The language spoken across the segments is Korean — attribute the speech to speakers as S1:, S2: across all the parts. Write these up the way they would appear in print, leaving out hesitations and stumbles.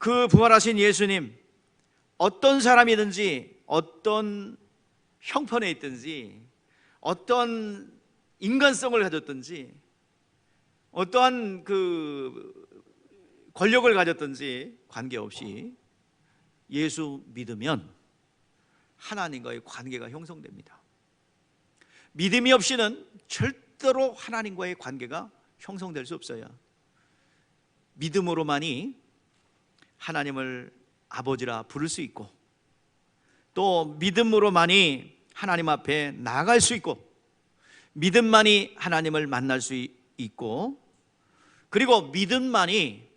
S1: 그 부활하신 예수님, 어떤 사람이든지 어떤 형편에 있든지 어떤 인간성을 가졌든지 어떠한 그 권력을 가졌든지 관계없이 예수 믿으면 하나님과의 관계가 형성됩니다. 믿음이 없이는 절대로 하나님과의 관계가 형성될 수 없어요. 믿음으로만이 하나님을 아버지라 부를 수 있고, 또 믿음으로만이 하나님 앞에 나아갈 수 있고, 믿음만이 하나님을 만날 수 있고, 그리고 믿음만이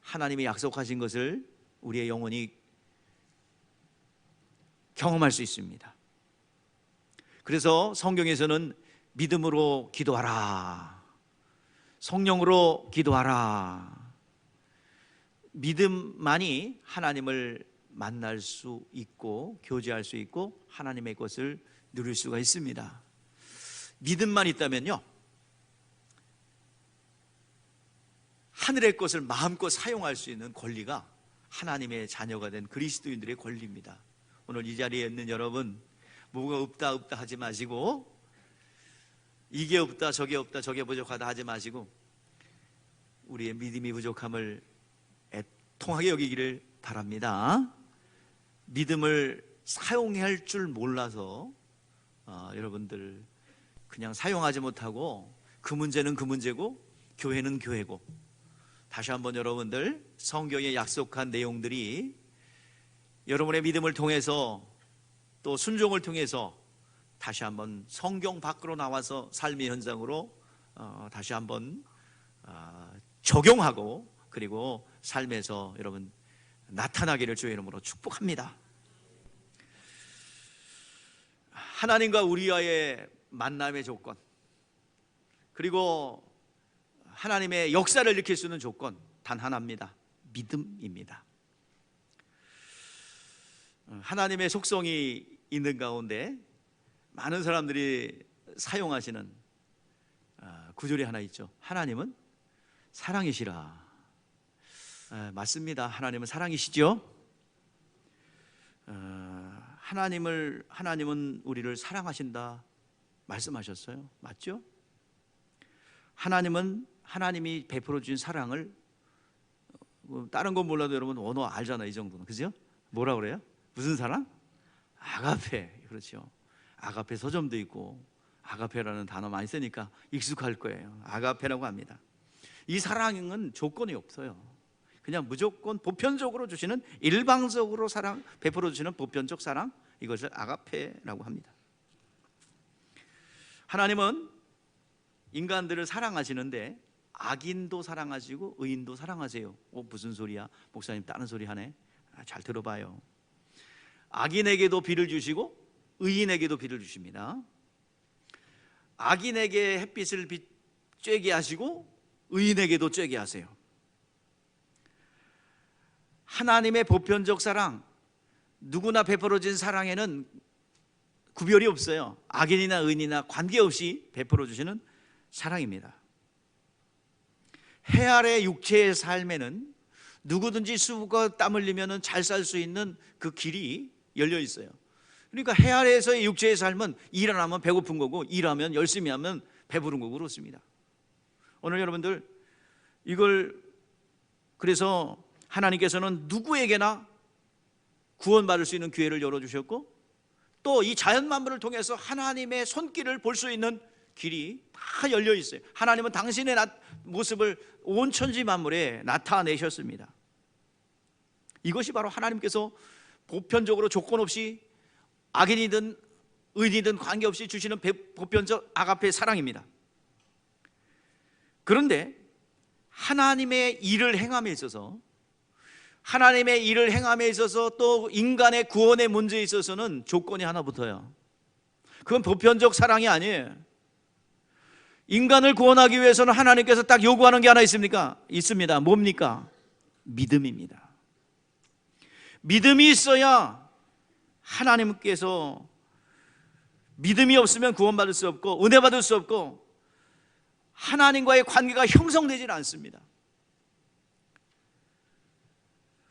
S1: 하나님이 약속하신 것을 우리의 영혼이 경험할 수 있습니다. 그래서 성경에서는 믿음으로 기도하라, 성령으로 기도하라, 믿음만이 하나님을 만날 수 있고 교제할 수 있고 하나님의 것을 누릴 수가 있습니다. 믿음만 있다면요, 하늘의 것을 마음껏 사용할 수 있는 권리가 하나님의 자녀가 된 그리스도인들의 권리입니다. 오늘 이 자리에 있는 여러분, 뭐가 없다 없다 하지 마시고, 이게 없다 저게 없다 저게 부족하다 하지 마시고, 우리의 믿음이 부족함을 애통하게 여기기를 바랍니다. 믿음을 사용할 줄 몰라서 여러분들 그냥 사용하지 못하고, 그 문제는 그 문제고 교회는 교회고, 다시 한번 여러분들 성경에 약속한 내용들이 여러분의 믿음을 통해서 또 순종을 통해서 다시 한번 성경 밖으로 나와서 삶의 현장으로 다시 한번 적용하고, 그리고 삶에서 여러분 나타나기를 주의 이름으로 축복합니다. 하나님과 우리와의 만남의 조건, 그리고 하나님의 역사를 일으킬 수 있는 조건 단 하나입니다. 믿음입니다. 하나님의 속성이 있는 가운데 많은 사람들이 사용하시는 구절이 하나 있죠. 하나님은 사랑이시라. 맞습니다. 하나님은 사랑이시죠. 하나님은 우리를 사랑하신다 말씀하셨어요. 맞죠? 하나님이 베풀어 주신 사랑을, 다른 건 몰라도 여러분 언어 알잖아요. 이 정도는. 그죠? 뭐라 그래요? 무슨 사랑? 아가페. 그렇죠. 아가페 서점도 있고 아가페라는 단어 많이 쓰니까 익숙할 거예요. 아가페라고 합니다. 이 사랑은 조건이 없어요. 그냥 무조건 보편적으로 주시는, 일방적으로 사랑 베풀어 주시는 보편적 사랑, 이것을 아가페라고 합니다. 하나님은 인간들을 사랑하시는데 악인도 사랑하시고 의인도 사랑하세요. 무슨 소리야? 목사님 다른 소리 하네. 잘 들어봐요. 악인에게도 비를 주시고 의인에게도 비를 주십니다. 악인에게 햇빛을 쬐게 하시고 의인에게도 쬐게 하세요. 하나님의 보편적 사랑, 누구나 베풀어진 사랑에는 구별이 없어요. 악인이나 의인이나 관계없이 베풀어 주시는 사랑입니다. 해 아래 육체의 삶에는 누구든지 수고가 땀 흘리면 잘 살 수 있는 그 길이 열려 있어요. 그러니까 해 아래에서의 육체의 삶은 일 안 하면 배고픈 거고, 일하면 열심히 하면 배부른 거고 그렇습니다. 오늘 여러분들 이걸, 그래서 하나님께서는 누구에게나 구원받을 수 있는 기회를 열어주셨고, 또 이 자연 만물을 통해서 하나님의 손길을 볼 수 있는 길이 다 열려 있어요. 하나님은 당신의 모습을 온 천지 만물에 나타내셨습니다. 이것이 바로 하나님께서 보편적으로 조건 없이 악인이든 의인이든 관계없이 주시는 보편적 아가페 사랑입니다. 그런데 하나님의 일을 행함에 있어서, 하나님의 일을 행함에 있어서 또 인간의 구원의 문제에 있어서는 조건이 하나 붙어요. 그건 보편적 사랑이 아니에요. 인간을 구원하기 위해서는 하나님께서 딱 요구하는 게 하나 있습니까? 있습니다. 뭡니까? 믿음입니다. 믿음이 있어야 하나님께서, 믿음이 없으면 구원받을 수 없고 은혜 받을 수 없고 하나님과의 관계가 형성되질 않습니다.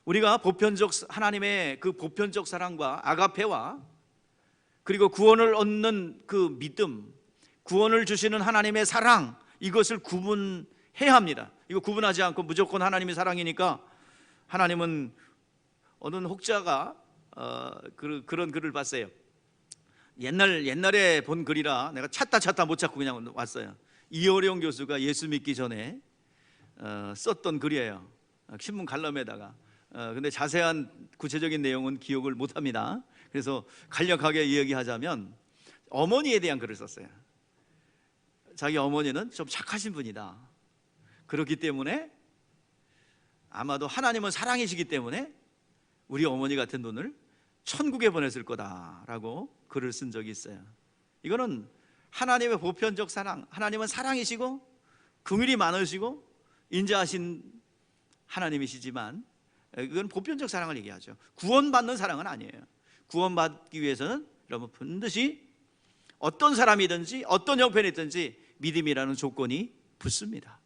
S1: 우리가 보편적 하나님의 그 보편적 사랑과 아가페와 그리고 구원을 얻는 그 믿음, 구원을 주시는 하나님의 사랑, 이것을 구분해야 합니다. 이거 구분하지 않고 무조건 하나님의 사랑이니까, 하나님은 어느 혹자가 그런 글을 봤어요. 옛날에 본 글이라 내가 찾다 못 찾고 그냥 왔어요. 이어령 교수가 예수 믿기 전에 썼던 글이에요. 신문 칼럼에다가. 근데 자세한 구체적인 내용은 기억을 못합니다. 그래서 간략하게 이야기하자면 어머니에 대한 글을 썼어요. 자기 어머니는 좀 착하신 분이다. 그렇기 때문에 아마도 하나님은 사랑이시기 때문에 우리 어머니 같은 분을 천국에 보냈을 거다라고 글을 쓴 적이 있어요. 이거는 하나님의 보편적 사랑, 하나님은 사랑이시고 긍휼이 많으시고 인자하신 하나님이시지만, 이건 보편적 사랑을 얘기하죠. 구원받는 사랑은 아니에요. 구원받기 위해서는 여러분 반드시 어떤 사람이든지 어떤 형편이 있든지 믿음이라는 조건이 붙습니다.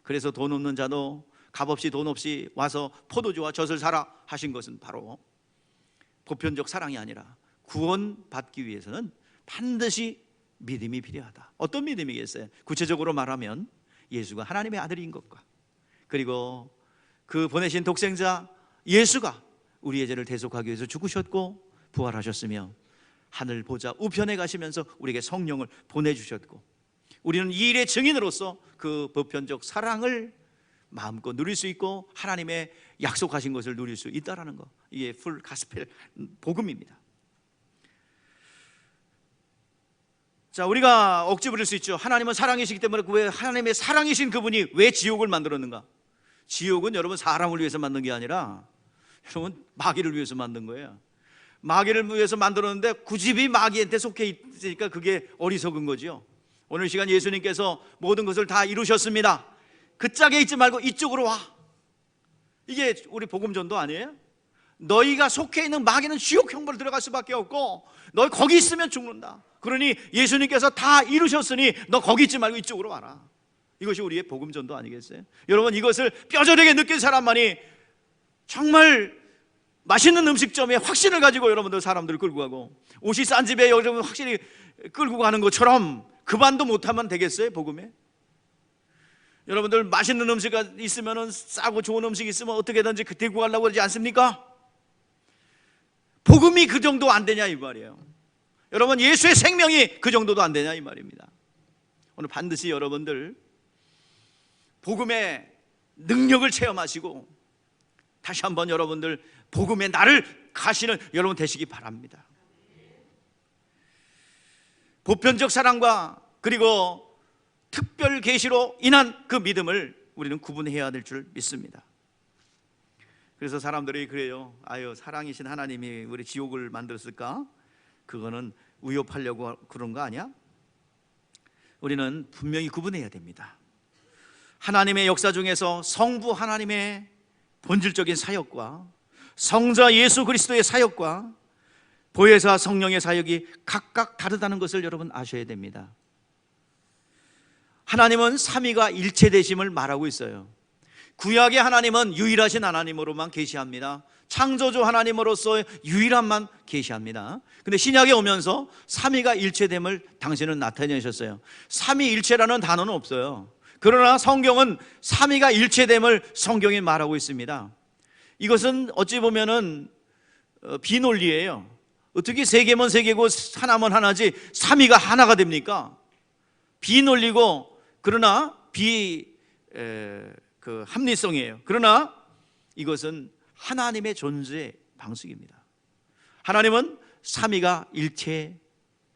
S1: 그래서 돈 없는 자도 값없이 돈 없이 와서 포도주와 젖을 사라 하신 것은 바로 보편적 사랑이 아니라 구원받기 위해서는 반드시 믿음이 필요하다. 어떤 믿음이겠어요? 구체적으로 말하면 예수가 하나님의 아들인 것과, 그리고 그 보내신 독생자 예수가 우리의 죄를 대속하기 위해서 죽으셨고 부활하셨으며 하늘 보좌 우편에 가시면서 우리에게 성령을 보내주셨고, 우리는 이 일의 증인으로서 그 보편적 사랑을 마음껏 누릴 수 있고 하나님의 약속하신 것을 누릴 수 있다는 것, 이게 풀 가스펠 복음입니다. 자, 우리가 억지 부릴 수 있죠. 하나님은 사랑이시기 때문에 왜 하나님의 사랑이신 그분이 왜 지옥을 만들었는가? 지옥은 여러분 사람을 위해서 만든 게 아니라 여러분 마귀를 위해서 만든 거예요. 마귀를 위해서 만들었는데 구집이 마귀한테 속해 있으니까 그게 어리석은 거죠. 오늘 시간 예수님께서 모든 것을 다 이루셨습니다. 그 짝에 있지 말고 이쪽으로 와. 이게 우리 복음전도 아니에요? 너희가 속해 있는 마귀는 지옥 형벌 들어갈 수밖에 없고 너희 거기 있으면 죽는다. 그러니 예수님께서 다 이루셨으니 너 거기 있지 말고 이쪽으로 와라. 이것이 우리의 복음전도 아니겠어요? 여러분, 이것을 뼈저리게 느낀 사람만이 정말 맛있는 음식점에 확신을 가지고 여러분들 사람들을 끌고 가고, 옷이 싼 집에 여러분 확실히 끌고 가는 것처럼 그만도 못하면 되겠어요? 복음에? 여러분들 맛있는 음식 있으면, 싸고 좋은 음식 있으면 어떻게든지 데리고 가려고 그러지 않습니까? 복음이 그 정도 안 되냐 이 말이에요. 여러분, 예수의 생명이 그 정도도 안 되냐 이 말입니다. 오늘 반드시 여러분들 복음의 능력을 체험하시고 다시 한번 여러분들 복음의 날을 가시는 여러분 되시기 바랍니다. 보편적 사랑과 그리고 특별 계시로 인한 그 믿음을 우리는 구분해야 될 줄 믿습니다. 그래서 사람들이 그래요. 아유, 사랑이신 하나님이 우리 지옥을 만들었을까? 그거는 위협하려고 그런 거 아니야? 우리는 분명히 구분해야 됩니다. 하나님의 역사 중에서 성부 하나님의 본질적인 사역과 성자 예수 그리스도의 사역과 보혜사 성령의 사역이 각각 다르다는 것을 여러분 아셔야 됩니다. 하나님은 삼위가 일체되심을 말하고 있어요. 구약의 하나님은 유일하신 하나님으로만 계시합니다. 창조주 하나님으로서 유일함만 계시합니다. 근데 신약에 오면서 삼위가 일체됨을 당신은 나타내셨어요. 삼위일체라는 단어는 없어요. 그러나 성경은 삼위가 일체됨을 성경이 말하고 있습니다. 이것은 어찌 보면은 비논리예요. 어떻게 세 개면 세 개고 하나면 하나지 삼위가 하나가 됩니까? 비논리고, 그러나 합리성이에요. 그러나 이것은 하나님의 존재 방식입니다. 하나님은 삼위가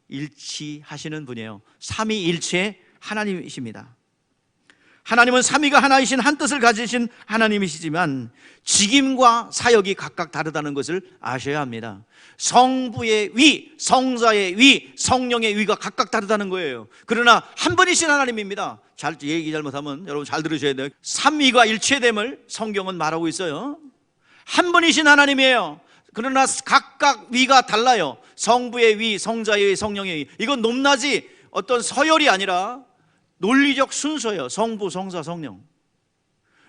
S1: 일치하시는 분이에요. 삼위일체 하나님이십니다. 하나님은 삼위가 하나이신 한 뜻을 가지신 하나님이시지만 직임과 사역이 각각 다르다는 것을 아셔야 합니다. 성부의 위, 성자의 위, 성령의 위가 각각 다르다는 거예요. 그러나 한 분이신 하나님입니다. 얘기 잘못하면 여러분 잘 들으셔야 돼요. 삼위가 일체됨을 성경은 말하고 있어요. 한 분이신 하나님이에요. 그러나 각각 위가 달라요. 성부의 위, 성자의 위, 성령의 위. 이건 높낮이 어떤 서열이 아니라 논리적 순서예요. 성부, 성자, 성령.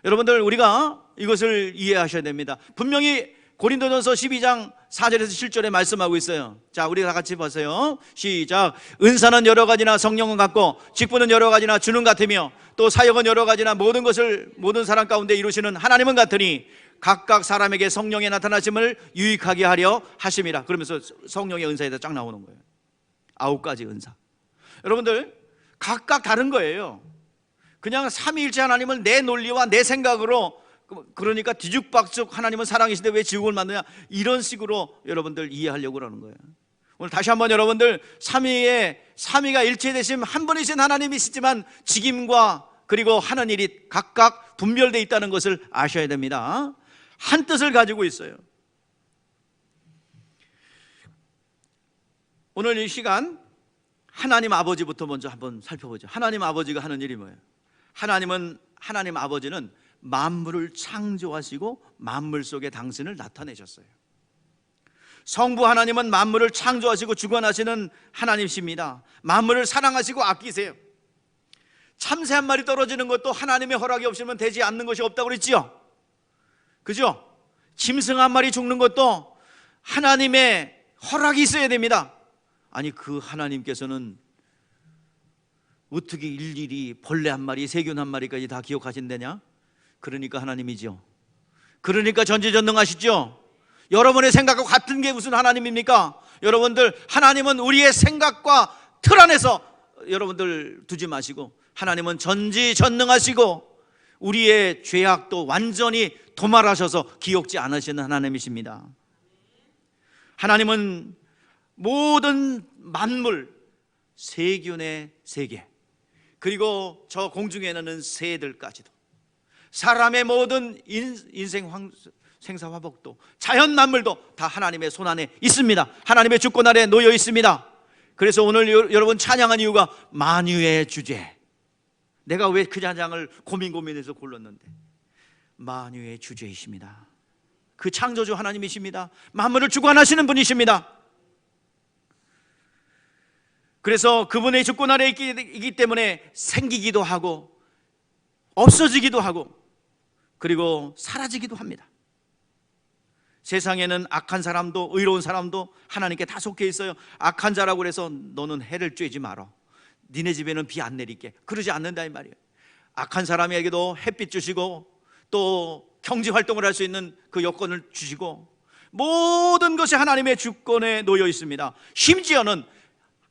S1: 여러분들, 우리가 이것을 이해하셔야 됩니다. 분명히 고린도전서 12장 4절에서 7절에 말씀하고 있어요. 자, 우리 다 같이 보세요. 시작. 은사는 여러 가지나 성령은 같고 직분은 여러 가지나 주는 같으며 또 사역은 여러 가지나 모든 것을 모든 사람 가운데 이루시는 하나님은 같으니 각각 사람에게 성령의 나타나심을 유익하게 하려 하심이라. 그러면서 성령의 은사에다 쫙 나오는 거예요. 9가지 은사. 여러분들 각각 다른 거예요. 그냥 삼위일체 하나님을 내 논리와 내 생각으로, 그러니까 뒤죽박죽 하나님은 사랑이신데 왜 지옥을 만드냐, 이런 식으로 여러분들 이해하려고 그러는 거예요. 오늘 다시 한번 여러분들 삼위가 일체되심 한 분이신 하나님이시지만 직임과 그리고 하는 일이 각각 분별되어 있다는 것을 아셔야 됩니다. 한 뜻을 가지고 있어요. 오늘 이 시간 하나님 아버지부터 먼저 한번 살펴보죠. 하나님 아버지가 하는 일이 뭐예요? 하나님 아버지는 만물을 창조하시고 만물 속에 당신을 나타내셨어요. 성부 하나님은 만물을 창조하시고 주관하시는 하나님이십니다. 만물을 사랑하시고 아끼세요. 참새 한 마리 떨어지는 것도 하나님의 허락이 없으면 되지 않는 것이 없다고 그랬지요. 그죠? 짐승 한 마리 죽는 것도 하나님의 허락이 있어야 됩니다. 아니, 그 하나님께서는 어떻게 일일이 벌레 한 마리, 세균 한 마리까지 다 기억하신다냐? 그러니까 하나님이죠. 그러니까 전지전능하시죠. 여러분의 생각과 같은 게 무슨 하나님입니까? 여러분들, 하나님은 우리의 생각과 틀 안에서 여러분들 두지 마시고, 하나님은 전지전능하시고 우리의 죄악도 완전히 도말하셔서 기억지 않으시는 하나님이십니다. 하나님은 모든 만물, 세균의 세계, 그리고 저 공중에 나는 새들까지도, 사람의 모든 인생 생사 화복도, 자연 만물도 다 하나님의 손 안에 있습니다. 하나님의 주권 아래 놓여 있습니다. 그래서 오늘 여러분 찬양한 이유가 만유의 주제. 내가 왜 그 찬양을 고민해서 골랐는데, 만유의 주제이십니다. 그 창조주 하나님이십니다. 만물을 주관하시는 분이십니다. 그래서 그분의 주권 아래 있기 때문에 생기기도 하고 없어지기도 하고 그리고 사라지기도 합니다. 세상에는 악한 사람도 의로운 사람도 하나님께 다 속해 있어요. 악한 자라고 그래서 너는 해를 쬐지 마라, 니네 집에는 비 안 내릴게, 그러지 않는다 이 말이에요. 악한 사람에게도 햇빛 주시고 또 경제활동을 할 수 있는 그 여건을 주시고, 모든 것이 하나님의 주권에 놓여 있습니다. 심지어는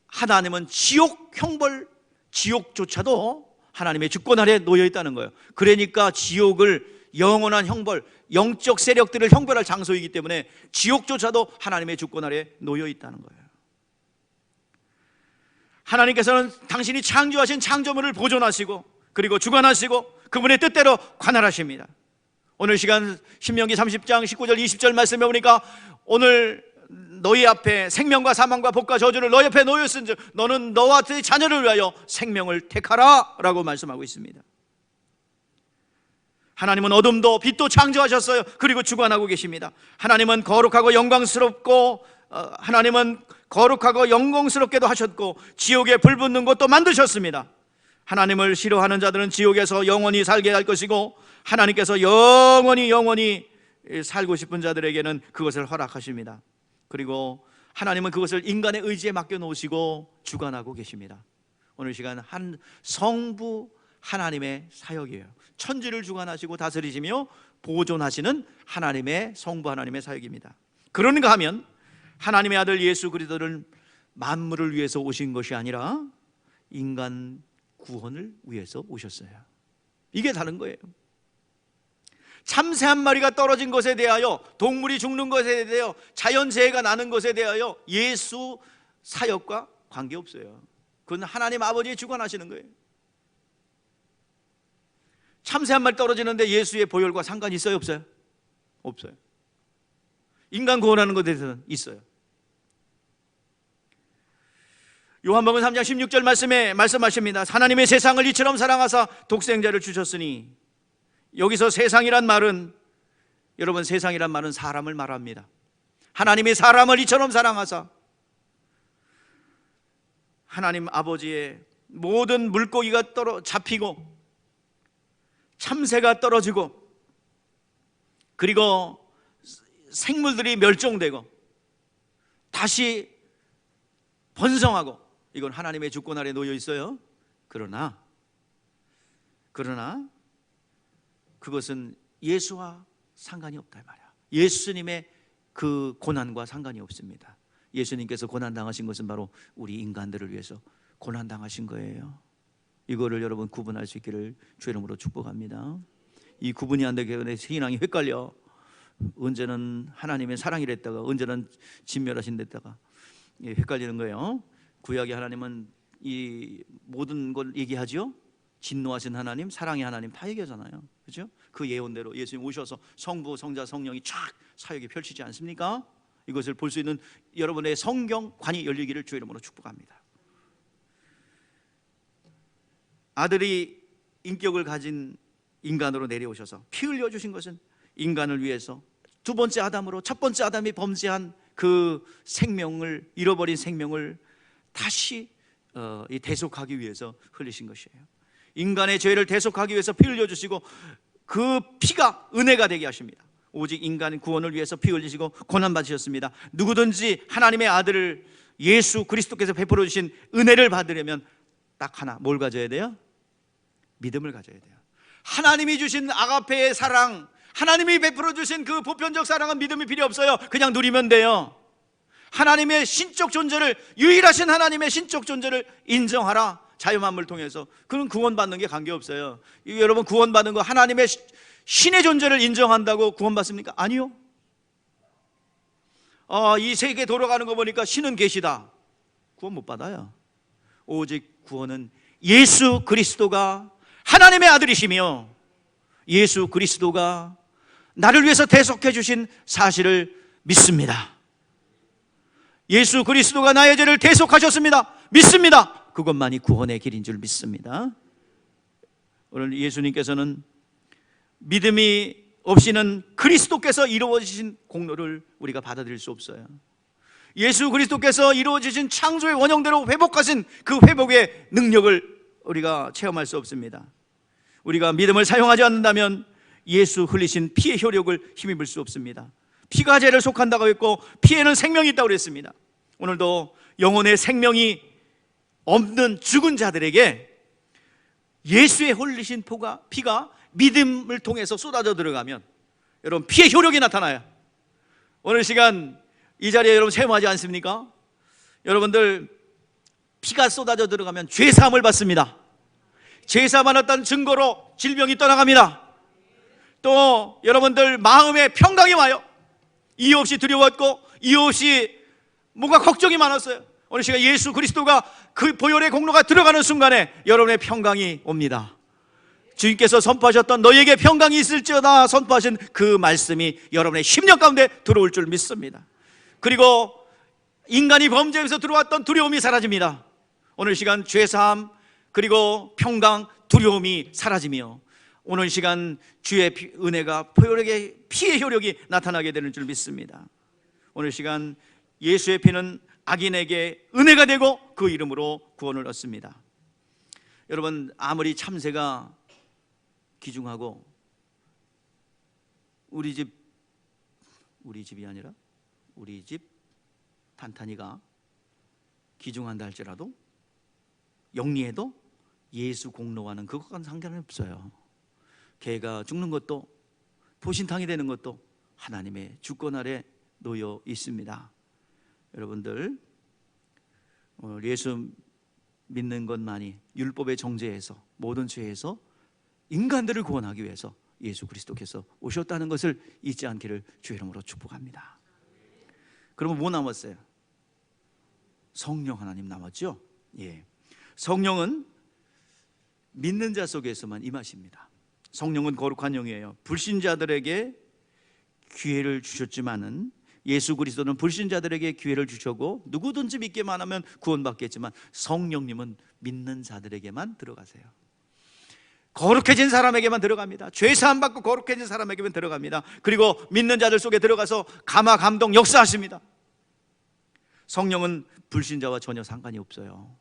S1: 하나님은 지옥 형벌, 지옥조차도 하나님의 주권 아래 놓여 있다는 거예요. 그러니까 지옥을, 영원한 형벌, 영적 세력들을 형벌할 장소이기 때문에 지옥조차도 하나님의 주권 아래 놓여 있다는 거예요. 하나님께서는 당신이 창조하신 창조물을 보존하시고 그리고 주관하시고 그분의 뜻대로 관할하십니다. 오늘 시간 신명기 30장 19절 20절 말씀해 보니까, 오늘 너희 앞에 생명과 사망과 복과 저주를 너희 앞에 놓였은즉 너는 너와 네 자녀를 위하여 생명을 택하라 라고 말씀하고 있습니다. 하나님은 어둠도 빛도 창조하셨어요. 그리고 주관하고 계십니다. 하나님은 거룩하고 영광스럽고 하나님은 거룩하고 영광스럽게도 하셨고 지옥에 불 붙는 것도 만드셨습니다. 하나님을 싫어하는 자들은 지옥에서 영원히 살게 할 것이고, 하나님께서 영원히 살고 싶은 자들에게는 그것을 허락하십니다. 그리고 하나님은 그것을 인간의 의지에 맡겨놓으시고 주관하고 계십니다. 오늘 시간 한 성부 하나님의 사역이에요. 천지를 주관하시고 다스리시며 보존하시는 하나님의 성부 하나님의 사역입니다. 그런가 하면 하나님의 아들 예수 그리스도를 만물을 위해서 오신 것이 아니라 인간 구원을 위해서 오셨어요. 이게 다른 거예요. 참새 한 마리가 떨어진 것에 대하여, 동물이 죽는 것에 대하여, 자연재해가 나는 것에 대하여 예수 사역과 관계없어요. 그건 하나님 아버지의 주관하시는 거예요. 참새 한 마리 떨어지는데 예수의 보혈과 상관이 있어요 없어요? 없어요. 인간 구원하는 것에 대해서는 있어요. 요한복음 3장 16절 말씀에 말씀하십니다. 하나님의 세상을 이처럼 사랑하사 독생자를 주셨으니, 여기서 세상이란 말은, 여러분 세상이란 말은 사람을 말합니다. 하나님이 사람을 이처럼 사랑하사, 하나님 아버지의 모든 물고기가 잡히고 참새가 떨어지고 그리고 생물들이 멸종되고 다시 번성하고, 이건 하나님의 주권 아래 놓여 있어요. 그러나 그것은 예수와 상관이 없다 이 말이야. 예수님의 그 고난과 상관이 없습니다. 예수님께서 고난 당하신 것은 바로 우리 인간들을 위해서 고난 당하신 거예요. 이거를 여러분 구분할 수 있기를 주의 이름으로 축복합니다. 이 구분이 안 되기 때문에 신앙이 헷갈려. 언제는 하나님의 사랑이랬다가 언제는 진멸하신댔다가 헷갈리는 거예요. 구약의 하나님은 이 모든 걸 얘기하죠. 진노하신 하나님, 사랑의 하나님 다 얘기하잖아요. 그렇죠? 그 예언대로 예수님 오셔서 성부, 성자, 성령이 쫙 사역이 펼치지 않습니까? 이것을 볼 수 있는 여러분의 성경관이 열리기를 주의 이름으로 축복합니다. 아들이 인격을 가진 인간으로 내려오셔서 피 흘려주신 것은 인간을 위해서 두 번째 아담으로 첫 번째 아담이 범죄한 그 생명을, 잃어버린 생명을 다시 대속하기 위해서 흘리신 것이에요. 인간의 죄를 대속하기 위해서 피 흘려주시고 그 피가 은혜가 되게 하십니다. 오직 인간 구원을 위해서 피 흘리시고 고난받으셨습니다. 누구든지 하나님의 아들을 예수 그리스도께서 베풀어 주신 은혜를 받으려면 딱 하나, 뭘 가져야 돼요? 믿음을 가져야 돼요. 하나님이 주신 아가페의 사랑, 하나님이 베풀어 주신 그 보편적 사랑은 믿음이 필요 없어요. 그냥 누리면 돼요. 하나님의 신적 존재를, 유일하신 하나님의 신적 존재를 인정하라. 자유만물 통해서. 그건 구원받는 게 관계없어요. 여러분, 구원받는 거 하나님의 신의 존재를 인정한다고 구원받습니까? 아니요. 이 세계 돌아가는 거 보니까 신은 계시다. 구원 못 받아요. 오직 구원은 예수 그리스도가 하나님의 아들이시며 예수 그리스도가 나를 위해서 대속해 주신 사실을 믿습니다. 예수 그리스도가 나의 죄를 대속하셨습니다. 믿습니다. 그것만이 구원의 길인 줄 믿습니다. 오늘 예수님께서는 믿음이 없이는 그리스도께서 이루어지신 공로를 우리가 받아들일 수 없어요. 예수 그리스도께서 이루어지신 창조의 원형대로 회복하신 그 회복의 능력을 우리가 체험할 수 없습니다. 우리가 믿음을 사용하지 않는다면 예수 흘리신 피의 효력을 힘입을 수 없습니다. 피가 죄를 속한다고 했고 피에는 생명이 있다고 그랬습니다. 오늘도 영혼의 생명이 없는 죽은 자들에게 예수의 흘리신 피가 믿음을 통해서 쏟아져 들어가면 여러분 피의 효력이 나타나요. 오늘 시간 이 자리에 여러분 체험하지 않습니까? 여러분들 피가 쏟아져 들어가면 죄사함을 받습니다. 죄사함 받았다는 증거로 질병이 떠나갑니다. 또 여러분들 마음에 평강이 와요. 이유 없이 두려웠고 이유 없이 뭔가 걱정이 많았어요. 오늘 시간 예수 그리스도가 그 보혈의 공로가 들어가는 순간에 여러분의 평강이 옵니다. 주님께서 선포하셨던 너희에게 평강이 있을지어다 선포하신 그 말씀이 여러분의 심령 가운데 들어올 줄 믿습니다. 그리고 인간이 범죄에서 들어왔던 두려움이 사라집니다. 오늘 시간 죄사함 그리고 평강, 두려움이 사라지며 오늘 시간 주의 은혜가 보혈에게 피의 효력이 나타나게 되는 줄 믿습니다. 오늘 시간 예수의 피는 악인에게 은혜가 되고 그 이름으로 구원을 얻습니다. 여러분 아무리 참새가 귀중하고 우리 집이 아니라 우리 집 탄탄이가 귀중한다 할지라도 영리해도 예수 공로와는 그것과는 상관이 없어요. 개가 죽는 것도 보신탕이 되는 것도 하나님의 주권 아래 놓여 있습니다. 여러분들 예수 믿는 것만이 율법의 정죄에서 모든 죄에서 인간들을 구원하기 위해서 예수 그리스도께서 오셨다는 것을 잊지 않기를 주의 이름으로 축복합니다. 그러면 뭐 남았어요? 성령 하나님 남았죠? 예. 성령은 믿는 자 속에서만 임하십니다. 성령은 거룩한 영이에요. 불신자들에게 기회를 주셨지만은 예수 그리스도는 불신자들에게 기회를 주셨고 누구든지 믿기만 하면 구원받겠지만 성령님은 믿는 자들에게만 들어가세요. 거룩해진 사람에게만 들어갑니다. 죄사함 받고 거룩해진 사람에게만 들어갑니다. 그리고 믿는 자들 속에 들어가서 감화 감동 역사하십니다. 성령은 불신자와 전혀 상관이 없어요.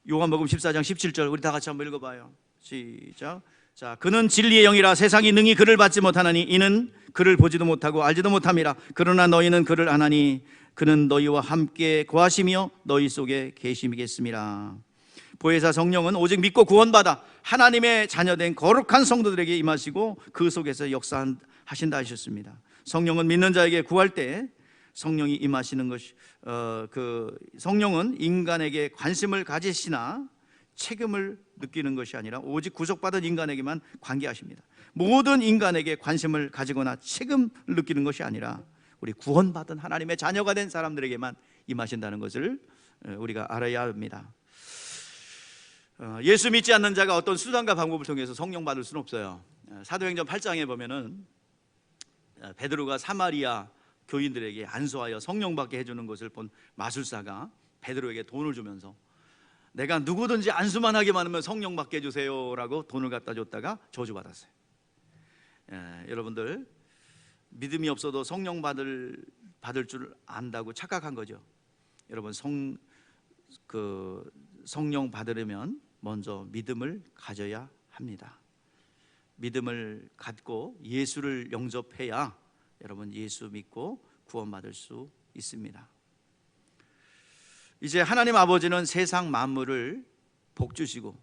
S1: 요한복음 14장 17절 우리 다 같이 한번 읽어봐요. 시작. 자, 그는 진리의 영이라 세상이 능히 그를 받지 못하나니 이는 그를 보지도 못하고 알지도 못함이라. 그러나 너희는 그를 아나니 그는 너희와 함께 거하시며 너희 속에 계심이겠습니다. 보혜사 성령은 오직 믿고 구원받아 하나님의 자녀된 거룩한 성도들에게 임하시고 그 속에서 역사하신다 하셨습니다. 성령은 믿는 자에게 구할 때 성령이 임하시는 것이 성령은 인간에게 관심을 가지시나 책임을 느끼는 것이 아니라 오직 구속받은 인간에게만 관계하십니다. 모든 인간에게 관심을 가지거나 책임을 느끼는 것이 아니라 우리 구원받은 하나님의 자녀가 된 사람들에게만 임하신다는 것을 우리가 알아야 합니다. 예수 믿지 않는 자가 어떤 수단과 방법을 통해서 성령 받을 수는 없어요. 사도행전 8장에 보면은 베드로가 사마리아 교인들에게 안수하여 성령 받게 해주는 것을 본 마술사가 베드로에게 돈을 주면서 내가 누구든지 안수만 하게 하면 성령 받게 해주세요 라고 돈을 갖다 줬다가 저주받았어요. 여러분들 믿음이 없어도 성령 받을 줄 안다고 착각한 거죠. 여러분 성령 받으려면 먼저 믿음을 가져야 합니다. 믿음을 갖고 예수를 영접해야 여러분 예수 믿고 구원받을 수 있습니다. 이제 하나님 아버지는 세상 만물을 복 주시고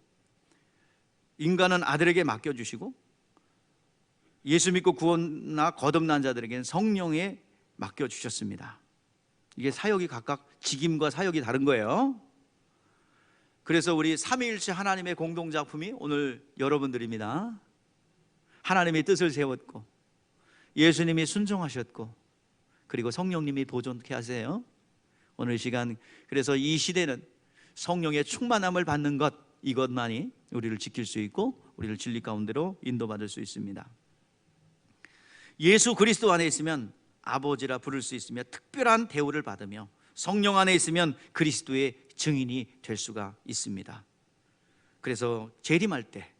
S1: 인간은 아들에게 맡겨주시고 예수 믿고 구원나 거듭난 자들에게는 성령에 맡겨주셨습니다. 이게 사역이 각각 직임과 사역이 다른 거예요. 그래서 우리 삼위일체 하나님의 공동작품이 오늘 여러분들입니다. 하나님의 뜻을 세웠고 예수님이 순종하셨고 그리고 성령님이 보존케 하세요. 오늘 이 시간 그래서 이 시대는 성령의 충만함을 받는 것 이것만이 우리를 지킬 수 있고 우리를 진리 가운데로 인도받을 수 있습니다. 예수 그리스도 안에 있으면 아버지라 부를 수 있으며 특별한 대우를 받으며 성령 안에 있으면 그리스도의 증인이 될 수가 있습니다. 그래서 재림할 때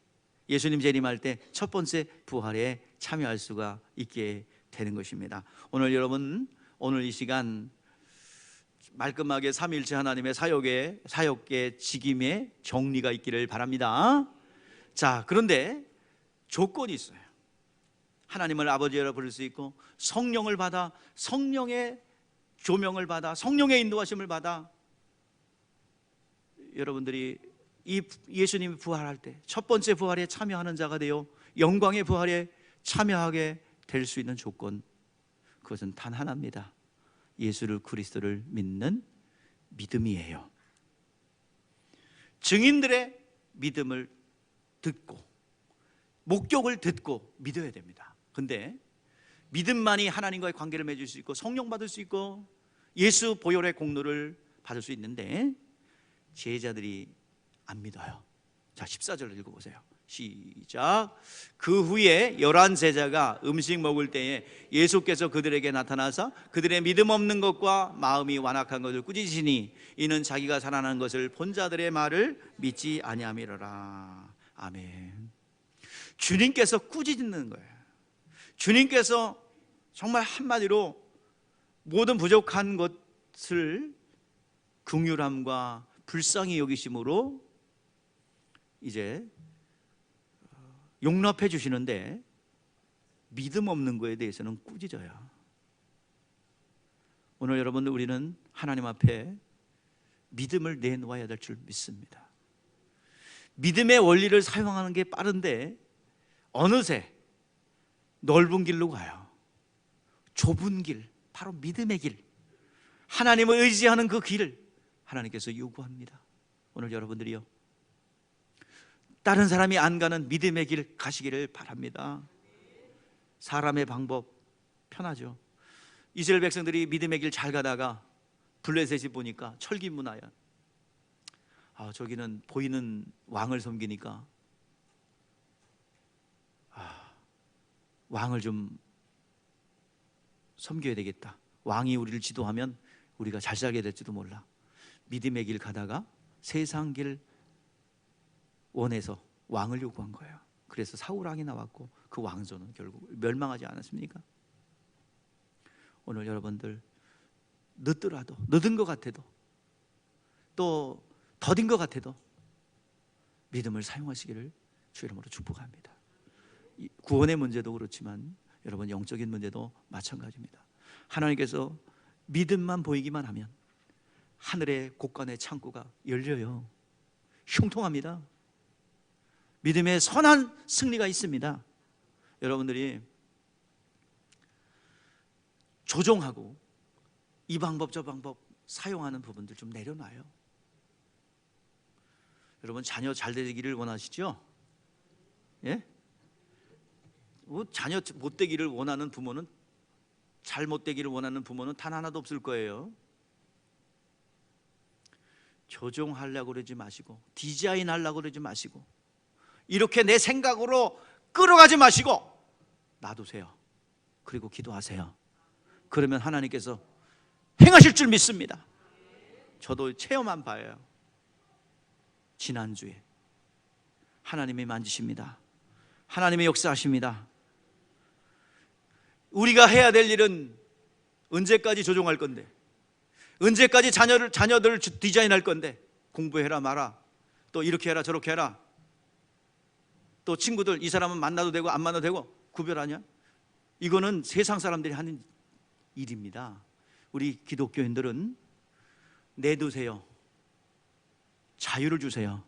S1: 예수님 재림할 때 첫 번째 부활에 참여할 수가 있게 되는 것입니다. 오늘 여러분 오늘 이 시간 말끔하게 삼위일체 하나님의 사역의 직임의 정리가 있기를 바랍니다. 자, 그런데 조건이 있어요. 하나님을 아버지라 부를 수 있고 성령을 받아 성령의 조명을 받아 성령의 인도하심을 받아 여러분들이 이 예수님이 부활할 때 첫 번째 부활에 참여하는 자가 되어 영광의 부활에 참여하게 될 수 있는 조건 그것은 단 하나입니다. 예수를 그리스도를 믿는 믿음이에요. 증인들의 믿음을 듣고 목격을 듣고 믿어야 됩니다. 근데 믿음만이 하나님과의 관계를 맺을 수 있고 성령 받을 수 있고 예수 보혈의 공로를 받을 수 있는데 제자들이 안 믿어요. 자, 14절을 읽어보세요. 시작. 그 후에 11 제자가 음식 먹을 때에 예수께서 그들에게 나타나사 그들의 믿음 없는 것과 마음이 완악한 것을 꾸짖으시니 이는 자기가 살아난 것을 본 자들의 말을 믿지 아니함이로라. 아멘. 주님께서 꾸짖는 거예요. 주님께서 정말 한마디로 모든 부족한 것을 긍휼함과 불쌍히 여기심으로 이제 용납해 주시는데 믿음 없는 거에 대해서는 꾸짖어요. 오늘 여러분들 우리는 하나님 앞에 믿음을 내놓아야 될 줄 믿습니다. 믿음의 원리를 사용하는 게 빠른데 어느새 넓은 길로 가요. 좁은 길, 바로 믿음의 길, 하나님을 의지하는 그 길을 하나님께서 요구합니다. 오늘 여러분들이요 다른 사람이 안 가는 믿음의 길 가시기를 바랍니다. 사람의 방법 편하죠. 이스라엘 백성들이 믿음의 길 잘 가다가 블레셋이 보니까 철기문화야. 저기는 보이는 왕을 섬기니까 왕을 좀 섬겨야 되겠다. 왕이 우리를 지도하면 우리가 잘 살게 될지도 몰라. 믿음의 길 가다가 세상 길 원해서 왕을 요구한 거예요. 그래서 사울 왕이 나왔고 그 왕조는 결국 멸망하지 않았습니까? 오늘 여러분들 늦더라도 늦은 것 같아도 또 더딘 것 같아도 믿음을 사용하시기를 주 이름으로 축복합니다. 구원의 문제도 그렇지만 여러분 영적인 문제도 마찬가지입니다. 하나님께서 믿음만 보이기만 하면 하늘의 곳간의 창고가 열려요. 형통합니다. 믿음의 선한 승리가 있습니다. 여러분들이 조종하고 이 방법 저 방법 사용하는 부분들 좀 내려놔요. 여러분 자녀 잘 되기를 원하시죠? 예? 자녀 못 되기를 원하는 부모는, 잘 못 되기를 원하는 부모는 단 하나도 없을 거예요. 조종하려고 그러지 마시고, 디자인하려고 그러지 마시고, 이렇게 내 생각으로 끌어가지 마시고 놔두세요. 그리고 기도하세요. 그러면 하나님께서 행하실 줄 믿습니다. 저도 체험한 바예요. 지난주에 하나님이 만지십니다. 하나님이 역사하십니다. 우리가 해야 될 일은 언제까지 조종할 건데, 언제까지 자녀들 디자인할 건데, 공부해라 마라, 또 이렇게 해라 저렇게 해라, 또 친구들 이 사람은 만나도 되고 안 만나도 되고 구별하냐? 이거는 세상 사람들이 하는 일입니다. 우리 기독교인들은 내두세요. 자유를 주세요.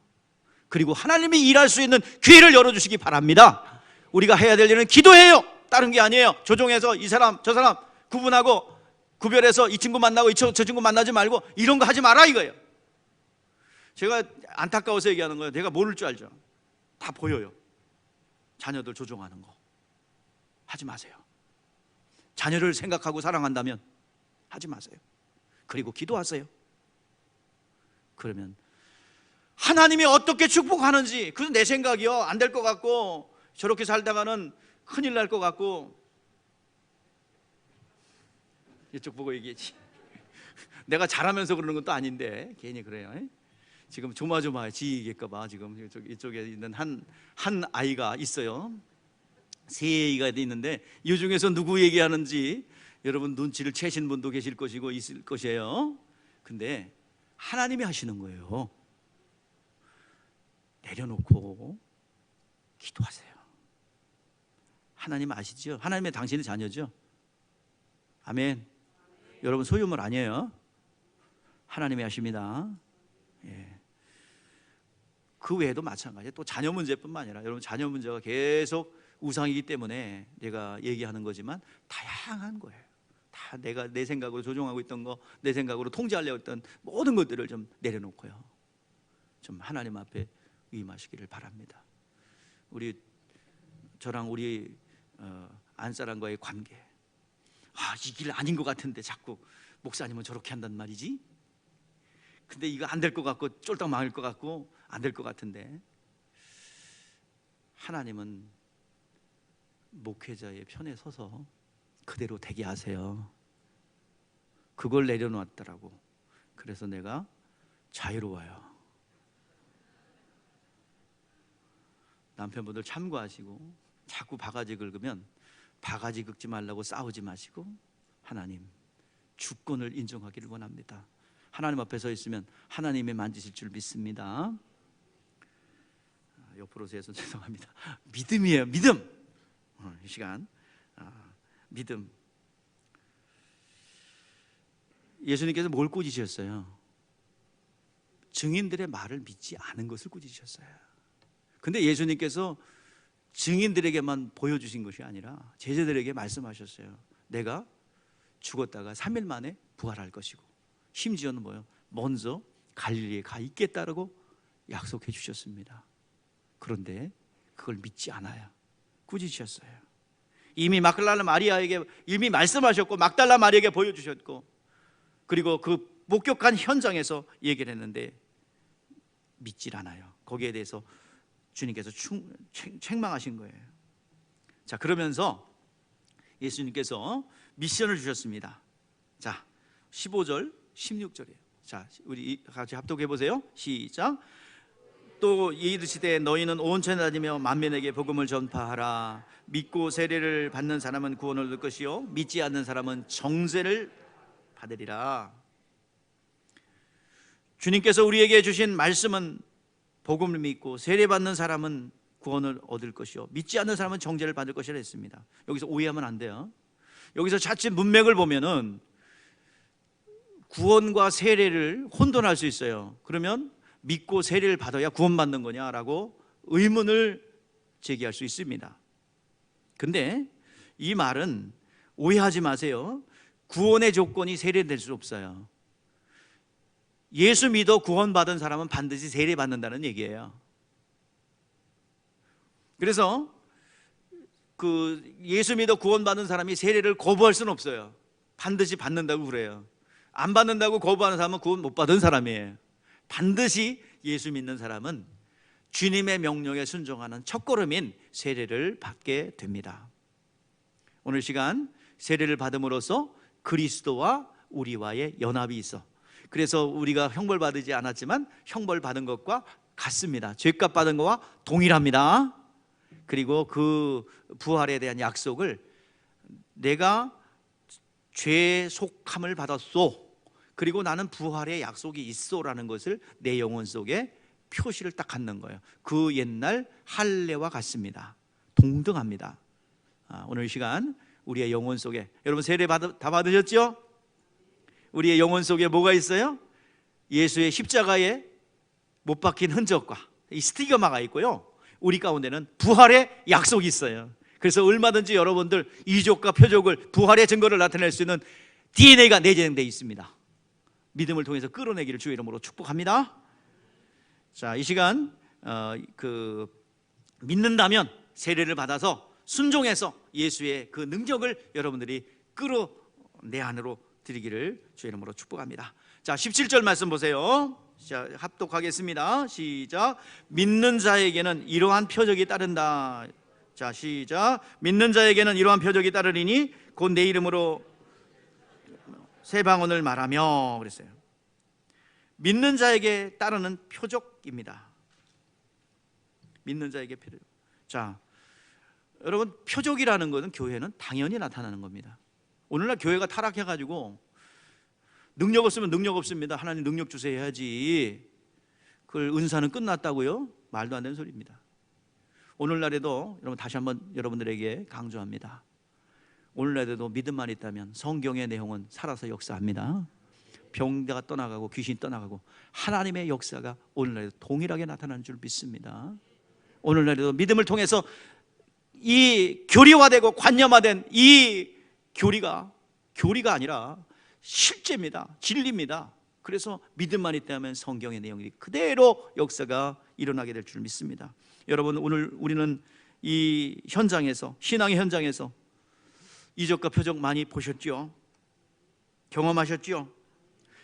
S1: 그리고 하나님이 일할 수 있는 기회를 열어주시기 바랍니다. 우리가 해야 될 일은 기도해요. 다른 게 아니에요. 조종해서 이 사람 저 사람 구분하고 구별해서 이 친구 만나고 저 친구 만나지 말고 이런 거 하지 마라 이거예요. 제가 안타까워서 얘기하는 거예요. 내가 모를 줄 알죠. 다 보여요. 자녀들 조종하는 거 하지 마세요. 자녀를 생각하고 사랑한다면 하지 마세요. 그리고 기도하세요. 그러면 하나님이 어떻게 축복하는지, 그건 내 생각이요, 안 될 것 같고 저렇게 살다가는 큰일 날 것 같고, 이쪽 보고 얘기했지. 내가 잘하면서 그러는 건 또 아닌데 괜히 그래요. 지금 조마조마 지 얘기할까봐 지금 이쪽에 있는 한 아이가 있어요. 세 아이가 있는데 이 중에서 누구 얘기하는지 여러분 눈치를 채신 분도 계실 것이고 있을 것이에요. 근데 하나님이 하시는 거예요. 내려놓고 기도하세요. 하나님 아시죠? 하나님의 당신의 자녀죠. 아멘. 여러분 소유물 아니에요. 하나님이 하십니다. 예. 그 외에도 마찬가지예요. 또 자녀 문제뿐만 아니라 여러분 자녀 문제가 계속 우상이기 때문에 내가 얘기하는 거지만 다양한 거예요. 다 내가 내 생각으로 조종하고 있던 거, 내 생각으로 통제하려고 했던 모든 것들을 좀 내려놓고요, 좀 하나님 앞에 위임하시기를 바랍니다. 저랑 우리 안사람과의 관계, 이 길 아닌 것 같은데 자꾸 목사님은 저렇게 한단 말이지. 근데 이거 안 될 것 같고 쫄딱 망할 것 같고 안 될 것 같은데, 하나님은 목회자의 편에 서서 그대로 되게 하세요. 그걸 내려놨더라고. 그래서 내가 자유로워요. 남편분들 참고하시고, 자꾸 바가지 긁으면 바가지 긁지 말라고 싸우지 마시고 하나님 주권을 인정하기를 원합니다. 하나님 앞에 서 있으면 하나님이 만지실 줄 믿습니다. 옆으로 세서 죄송합니다. 믿음이에요. 믿음. 이 시간 믿음. 예수님께서 뭘 꾸짖으셨어요? 증인들의 말을 믿지 않은 것을 꾸짖으셨어요. 근데 예수님께서 증인들에게만 보여주신 것이 아니라 제자들에게 말씀하셨어요. 내가 죽었다가 3일 만에 부활할 것이고, 심지어는 뭐요? 먼저 갈릴리에 가 있겠다라고 약속해 주셨습니다. 그런데 그걸 믿지 않아요. 꾸짖으셨어요. 이미 막달라 마리아에게 이미 말씀하셨고, 막달라 마리아에게 보여주셨고, 그리고 그 목격한 현장에서 얘기를 했는데 믿질 않아요. 거기에 대해서 주님께서 책망하신 거예요. 자, 그러면서 예수님께서 미션을 주셨습니다. 자, 15절 16절이에요. 자, 우리 같이 합독해 보세요. 시작. 또 이르시되 너희는 온 천에 다니며 만민에게 복음을 전파하라. 믿고 세례를 받는 사람은 구원을 얻을 것이요 믿지 않는 사람은 정죄를 받으리라. 주님께서 우리에게 주신 말씀은 복음을 믿고 세례받는 사람은 구원을 얻을 것이요 믿지 않는 사람은 정죄를 받을 것이라 했습니다. 여기서 오해하면 안 돼요. 여기서 자칫 문맥을 보면은 구원과 세례를 혼돈할 수 있어요. 그러면 믿고 세례를 받아야 구원받는 거냐라고 의문을 제기할 수 있습니다. 근데 이 말은 오해하지 마세요. 구원의 조건이 세례될 수 없어요. 예수 믿어 구원받은 사람은 반드시 세례 받는다는 얘기예요. 그래서 예수 믿어 구원받은 사람이 세례를 거부할 수는 없어요. 반드시 받는다고 그래요. 안 받는다고 거부하는 사람은 구원 못 받은 사람이에요. 반드시 예수 믿는 사람은 주님의 명령에 순종하는 첫걸음인 세례를 받게 됩니다. 오늘 시간 세례를 받음으로써 그리스도와 우리와의 연합이 있어. 그래서 우리가 형벌 받지 않았지만 형벌 받은 것과 같습니다. 죄값 받은 것과 동일합니다. 그리고 그 부활에 대한 약속을 내가 죄 속함을 받았소, 그리고 나는 부활의 약속이 있소라는 것을 내 영혼 속에 표시를 딱 갖는 거예요. 그 옛날 할례와 같습니다. 동등합니다. 오늘 이 시간 우리의 영혼 속에, 여러분 세례 다 받으셨죠? 우리의 영혼 속에 뭐가 있어요? 예수의 십자가에 못 박힌 흔적과 이 스티그마가 있고요, 우리 가운데는 부활의 약속이 있어요. 그래서 얼마든지 여러분들 이족과 표적을, 부활의 증거를 나타낼 수 있는 DNA가 내재되어 있습니다. 믿음을 통해서 끌어내기를 주의 이름으로 축복합니다. 자, 이 시간 믿는다면 세례를 받아서 순종해서 예수의 그 능력을 여러분들이 내 안으로 드리기를 주의 이름으로 축복합니다. 자, 17절 말씀 보세요. 자, 합독하겠습니다. 시작. 믿는 자에게는 이러한 표적이 따른다. 자, 시작. 믿는 자에게는 이러한 표적이 따르리니 곧 내 이름으로 새 방언을 말하며 그랬어요. 믿는 자에게 따르는 표적입니다. 믿는 자에게 표적. 자, 여러분, 표적이라는 것은 교회는 당연히 나타나는 겁니다. 오늘날 교회가 타락해가지고 능력 없으면 능력 없습니다, 하나님 능력 주세요 해야지, 그걸 은사는 끝났다고요? 말도 안 되는 소리입니다. 오늘날에도 여러분, 다시 한번 여러분들에게 강조합니다. 오늘날에도 믿음만 있다면 성경의 내용은 살아서 역사합니다. 병자가 떠나가고 귀신이 떠나가고 하나님의 역사가 오늘날에도 동일하게 나타나는 줄 믿습니다. 오늘날에도 믿음을 통해서 이 교리화되고 관념화된 이 교리가 아니라 실제입니다. 진리입니다. 그래서 믿음만 있다면 성경의 내용이 그대로 역사가 일어나게 될 줄 믿습니다. 여러분, 오늘 우리는 이 현장에서, 신앙의 현장에서 이적과 표적 많이 보셨죠? 경험하셨죠?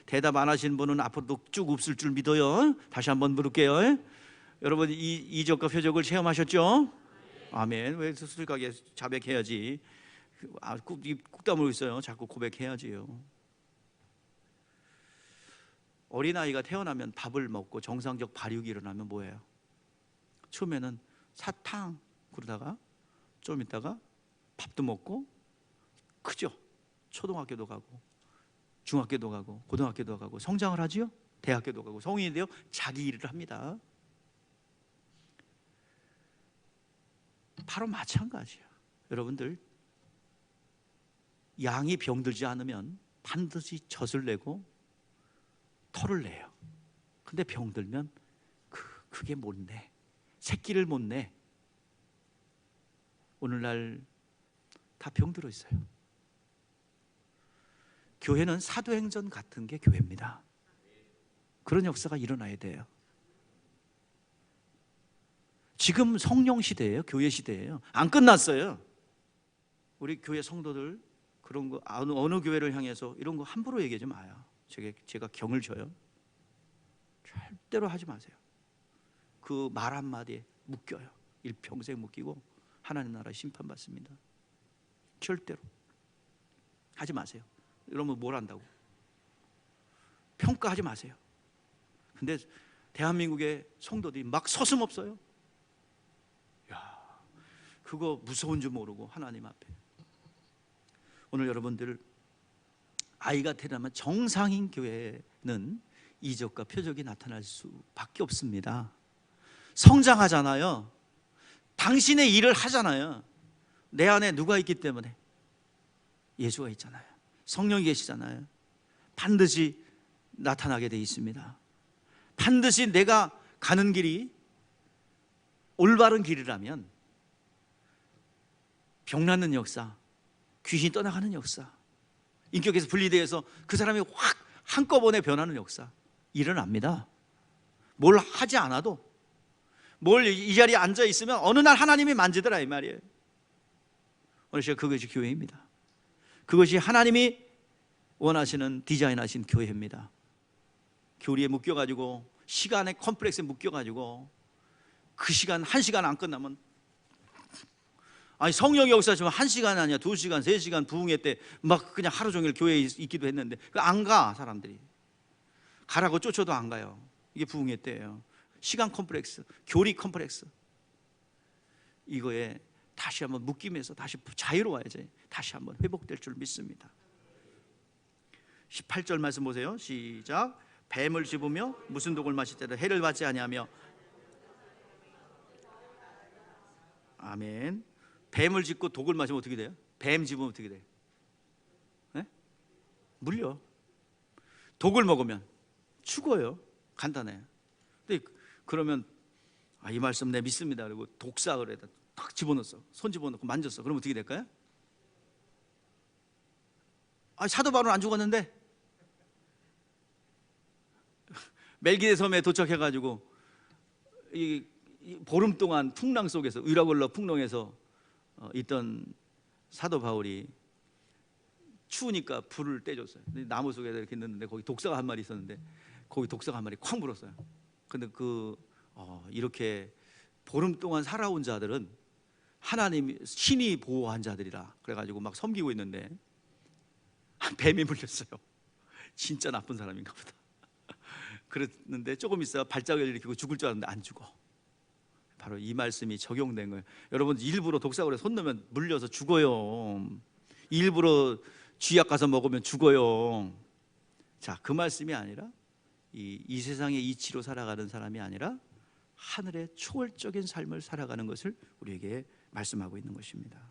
S1: 대답 안 하신 분은 앞으로도 쭉 없을 줄 믿어요. 다시 한번 물을게요. 여러분, 이 이적과 표적을 체험하셨죠? 아멘. 왜 수술가게 자백해야지. 꾹 다물고 있어요. 자꾸 고백해야지요. 어린아이가 태어나면 밥을 먹고 정상적 발육이 일어나면 뭐예요? 처음에는 사탕 그러다가 좀 있다가 밥도 먹고 크죠? 초등학교도 가고 중학교도 가고 고등학교도 가고 성장을 하지요? 대학교도 가고 성인이 되어 자기 일을 합니다. 바로 마찬가지예요. 여러분들, 양이 병들지 않으면 반드시 젖을 내고 털을 내요. 근데 병들면 그게 못 내. 새끼를 못 내. 오늘날 다 병들어 있어요. 교회는 사도행전 같은 게 교회입니다. 그런 역사가 일어나야 돼요. 지금 성령 시대예요. 교회 시대예요. 안 끝났어요. 우리 교회 성도들 그런 거 어느 교회를 향해서 이런 거 함부로 얘기하지 마요. 제가 경을 줘요. 절대로 하지 마세요. 그 말 한마디에 묶여요. 일평생 묶이고 하나님 나라 심판받습니다. 절대로 하지 마세요. 이러면 뭘 한다고? 평가하지 마세요. 근데 대한민국의 성도들이 막 서슴없어요. 야, 그거 무서운 줄 모르고 하나님 앞에. 오늘 여러분들, 아이가 태어나면 정상인 교회는 이적과 표적이 나타날 수밖에 없습니다. 성장하잖아요. 당신의 일을 하잖아요. 내 안에 누가 있기 때문에? 예수가 있잖아요. 성령이 계시잖아요. 반드시 나타나게 돼 있습니다. 반드시 내가 가는 길이 올바른 길이라면 병 낫는 역사, 귀신이 떠나가는 역사, 인격에서 분리되어서 그 사람이 확 한꺼번에 변하는 역사 일어납니다. 뭘 하지 않아도, 뭘 이 자리에 앉아 있으면 어느 날 하나님이 만지더라 이 말이에요. 오늘 시간 그것이 교회입니다. 그것이 하나님이 원하시는 디자인하신 교회입니다. 교리에 묶여가지고, 시간의 컴플렉스에 묶여가지고 그 시간, 1시간 안 끝나면, 아니 성령의 역사지만 1시간 아니야 2시간 3시간 부흥회 때 막 그냥 하루 종일 교회에 있기도 했는데 안 가. 사람들이 가라고 쫓아도 안 가요. 이게 부흥회 때예요. 시간 컴플렉스, 교리 컴플렉스, 이거에 다시 한번 묶이면서 다시 자유로워야지 다시 한번 회복될 줄 믿습니다. 18절 말씀 보세요. 시작. 뱀을 집으며 무슨 독을 마실 때도 해를 받지 아니하며. 아멘. 뱀을 짚고 독을 마시면 어떻게 돼요? 뱀 집으면 어떻게 돼요? 네? 물려. 독을 먹으면 죽어요. 간단해요. 근데 그러면 이 말씀 내 믿습니다. 그리고 독삭을 해다 탁 집어넣었어. 손 집어넣고 만졌어. 그러면 어떻게 될까요? 사도 바울은 안 죽었는데. 멜기데 섬에 도착해가지고 이 보름 동안 풍랑 속에서, 위라골로 풍랑에서 있던 사도 바울이 추우니까 불을 떼줬어요. 나무 속에 이렇게 있는데 거기 독사가 한 마리 있었는데 거기 독사가 한 마리 쾅 불었어요. 근데 이렇게 보름 동안 살아온 자들은 하나님 신이 보호한 자들이라 그래가지고 막 섬기고 있는데 뱀이 물렸어요. 진짜 나쁜 사람인가 보다. 그랬는데 조금 있어 발작을 일으키고 죽을 줄 알았는데 안 죽어. 바로 이 말씀이 적용된 거예요. 여러분, 일부러 독사골에 손 넣으면 물려서 죽어요. 일부러 쥐약 가서 먹으면 죽어요. 자, 그 말씀이 아니라 이 세상의 이치로 살아가는 사람이 아니라 하늘의 초월적인 삶을 살아가는 것을 우리에게 말씀하고 있는 것입니다.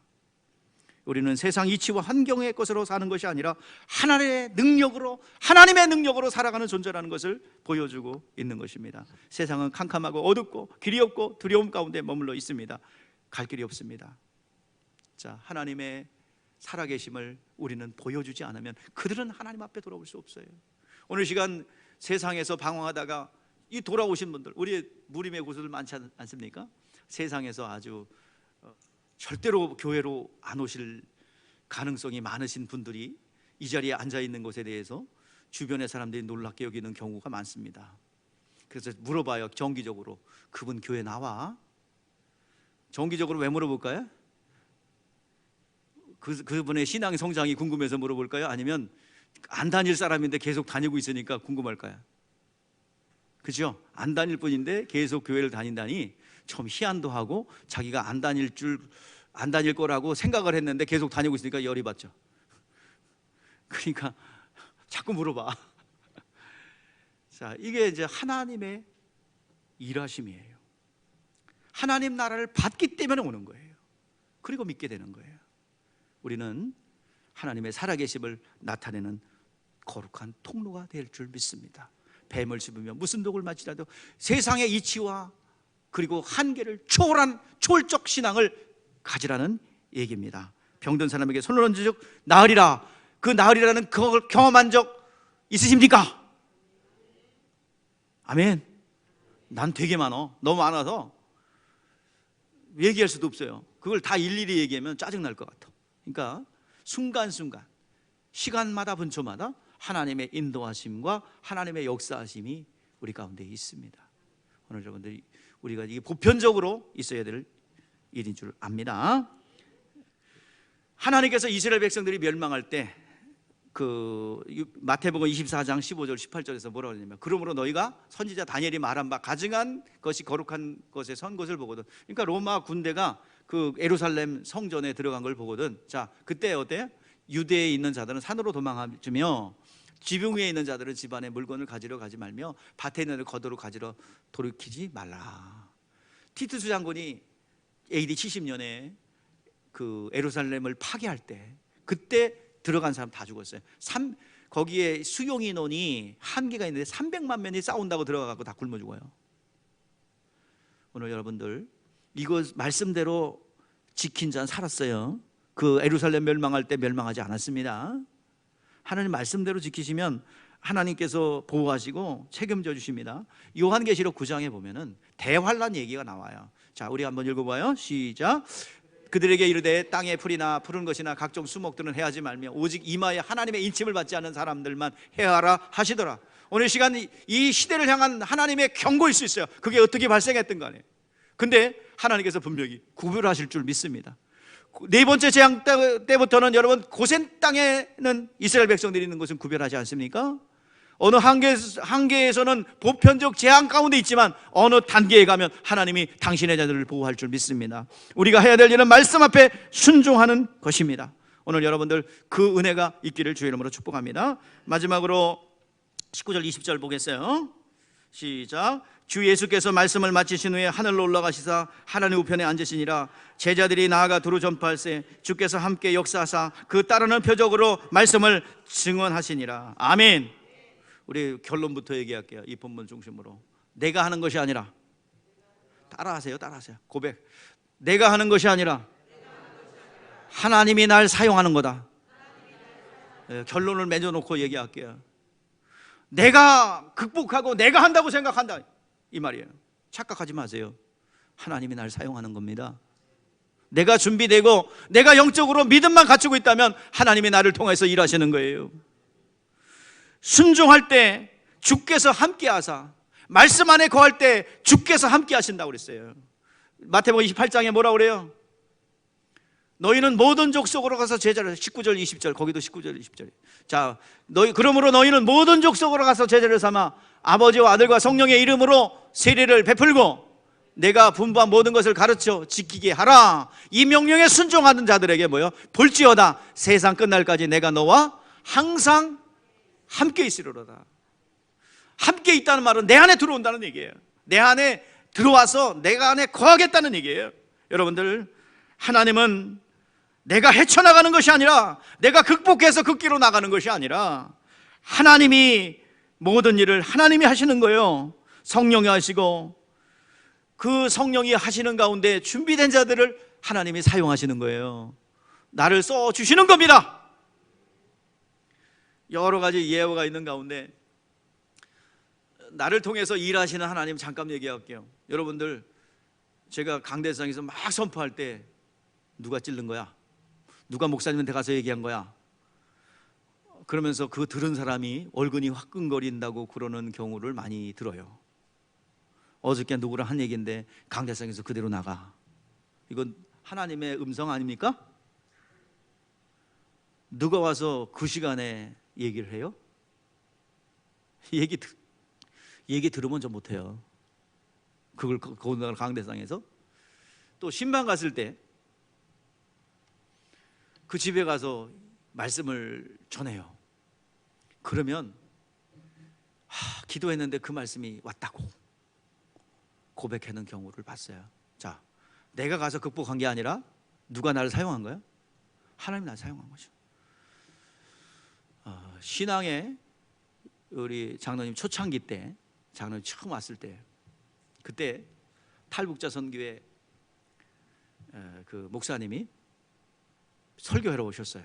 S1: 우리는 세상 이치와 환경의 것으로 사는 것이 아니라 하나님의 능력으로 살아가는 존재라는 것을 보여주고 있는 것입니다. 세상은 캄캄하고 어둡고 길이 없고 두려움 가운데 머물러 있습니다. 갈 길이 없습니다. 자, 하나님의 살아계심을 우리는 보여주지 않으면 그들은 하나님 앞에 돌아올 수 없어요. 오늘 시간 세상에서 방황하다가 이 돌아오신 분들, 우리 무림의 고수들 많지 않습니까? 세상에서 아주 절대로 교회로 안 오실 가능성이 많으신 분들이 이 자리에 앉아 있는 것에 대해서 주변의 사람들이 놀랍게 여기는 경우가 많습니다. 그래서 물어봐요. 정기적으로 그분 교회 나와? 정기적으로 왜 물어볼까요? 그분의 신앙 성장이 궁금해서 물어볼까요? 아니면 안 다닐 사람인데 계속 다니고 있으니까 궁금할까요? 그죠? 안 다닐 뿐인데 계속 교회를 다닌다니 좀 희한도 하고, 자기가 안 다닐 거라고 생각을 했는데 계속 다니고 있으니까 열이 받죠. 그러니까 자꾸 물어봐. 자, 이게 이제 하나님의 일하심이에요. 하나님 나라를 받기 때문에 오는 거예요. 그리고 믿게 되는 거예요. 우리는 하나님의 살아계심을 나타내는 거룩한 통로가 될 줄 믿습니다. 뱀을 집으며 무슨 독을 마시라도 세상의 이치와 그리고 한계를 초월한 초월적 신앙을 가지라는 얘기입니다. 병든 사람에게 손을 얹은 즉 나으리라. 그 나으리라는 그걸 경험한 적 있으십니까? 아멘. 난 되게 많아. 너무 많아서 얘기할 수도 없어요. 그걸 다 일일이 얘기하면 짜증날 것 같아. 그러니까 순간순간, 시간마다 분초마다 하나님의 인도하심과 하나님의 역사하심이 우리 가운데 있습니다. 오늘 여러분들이 우리가 이게 보편적으로 있어야 될 일인 줄 압니다. 하나님께서 이스라엘 백성들이 멸망할 때 마태복음 24장 15절 18절에서 뭐라고 하냐면, 그러므로 너희가 선지자 다니엘이 말한 바 가증한 것이 거룩한 것에 선 것을 보거든. 그러니까 로마 군대가 그 예루살렘 성전에 들어간 걸 보거든. 자, 그때 어때? 유대에 있는 자들은 산으로 도망하며 지붕 위에 있는 자들은 집안에 물건을 가지러 가지 말며 밭에 있는 걸 겉으로 가지러 돌이키지 말라. 티투스 장군이 AD 70년에 그 예루살렘을 파괴할 때, 그때 들어간 사람 다 죽었어요. 거기에 수용 인원이 한계가 있는데 300만 명이 싸운다고 들어가고 다 굶어 죽어요. 오늘 여러분들 이거 말씀대로 지킨 자는 살았어요. 그 예루살렘 멸망할 때 멸망하지 않았습니다. 하나님 말씀대로 지키시면 하나님께서 보호하시고 책임져 주십니다. 요한계시록 9장에 보면은 대환란 얘기가 나와요. 자, 우리 한번 읽어봐요. 시작. 그들에게 이르되 땅의 풀이나 푸른 것이나 각종 수목들은 해하지 말며 오직 이마에 하나님의 인침을 받지 않은 사람들만 해하라 하시더라. 오늘 시간 이 시대를 향한 하나님의 경고일 수 있어요. 그게 어떻게 발생했던 거 아니에요. 근데 하나님께서 분명히 구별하실 줄 믿습니다. 네 번째 재앙 때부터는 여러분 고센 땅에는 이스라엘 백성들이 있는 것은 구별하지 않습니까? 어느 한계에서는 보편적 재앙 가운데 있지만 어느 단계에 가면 하나님이 당신의 자들을 보호할 줄 믿습니다. 우리가 해야 될 일은 말씀 앞에 순종하는 것입니다. 오늘 여러분들 그 은혜가 있기를 주의 이름으로 축복합니다. 마지막으로 19절 20절 보겠어요. 시작. 주 예수께서 말씀을 마치신 후에 하늘로 올라가시사 하나님 우편에 앉으시니라. 제자들이 나아가 두루 전파할세 주께서 함께 역사하사 그 따르는 표적으로 말씀을 증언하시니라. 아멘. 우리 결론부터 얘기할게요. 이 본문 중심으로. 내가 하는 것이 아니라, 따라하세요. 고백. 내가 하는 것이 아니라 하나님이 날 사용하는 거다. 결론을 맺어놓고 얘기할게요. 내가 극복하고 내가 한다고 생각한다, 이 말이에요. 착각하지 마세요. 하나님이 날 사용하는 겁니다. 내가 준비되고 내가 영적으로 믿음만 갖추고 있다면 하나님이 나를 통해서 일하시는 거예요. 순종할 때 주께서 함께 하사, 말씀 안에 거할 때 주께서 함께 하신다고 그랬어요. 마태복음 28장에 뭐라고 그래요? 너희는 모든 족속으로 가서 제자를, 19절 20절, 거기도 19절 20절. 자, 그러므로 너희는 모든 족속으로 가서 제자를 삼아 아버지와 아들과 성령의 이름으로 세례를 베풀고 내가 분부한 모든 것을 가르쳐 지키게 하라. 이 명령에 순종하는 자들에게 뭐요? 볼지어다 세상 끝날까지 내가 너와 항상 함께 있으리로다. 함께 있다는 말은 내 안에 들어온다는 얘기예요. 내 안에 들어와서 내가 안에 거하겠다는 얘기예요. 여러분들, 하나님은 내가 헤쳐나가는 것이 아니라, 내가 극복해서 그 길로 나가는 것이 아니라 하나님이 모든 일을 하나님이 하시는 거예요. 성령이 하시고 그 성령이 하시는 가운데 준비된 자들을 하나님이 사용하시는 거예요. 나를 써주시는 겁니다. 여러 가지 예화가 있는 가운데 나를 통해서 일하시는 하나님 잠깐 얘기할게요. 여러분들, 제가 강대상에서 막 선포할 때 누가 찔른 거야? 누가 목사님한테 가서 얘기한 거야? 그러면서 그 들은 사람이 얼굴이 화끈거린다고 그러는 경우를 많이 들어요. 어저께 누구랑 한 얘기인데 강대상에서 그대로 나가. 이건 하나님의 음성 아닙니까? 누가 와서 그 시간에 얘기를 해요? 얘기 들으면 좀 못해요. 그걸 강대상에서. 또 신방 갔을 때 그 집에 가서 말씀을 전해요. 그러면 기도했는데 그 말씀이 왔다고 고백하는 경우를 봤어요. 자, 내가 가서 극복한 게 아니라 누가 나를 사용한 거야? 하나님이 나를 사용한 거죠. 신앙에 우리 장로님 초창기 때, 장로님 처음 왔을 때, 그때 탈북자 선교회 그 목사님이 설교하러 오셨어요.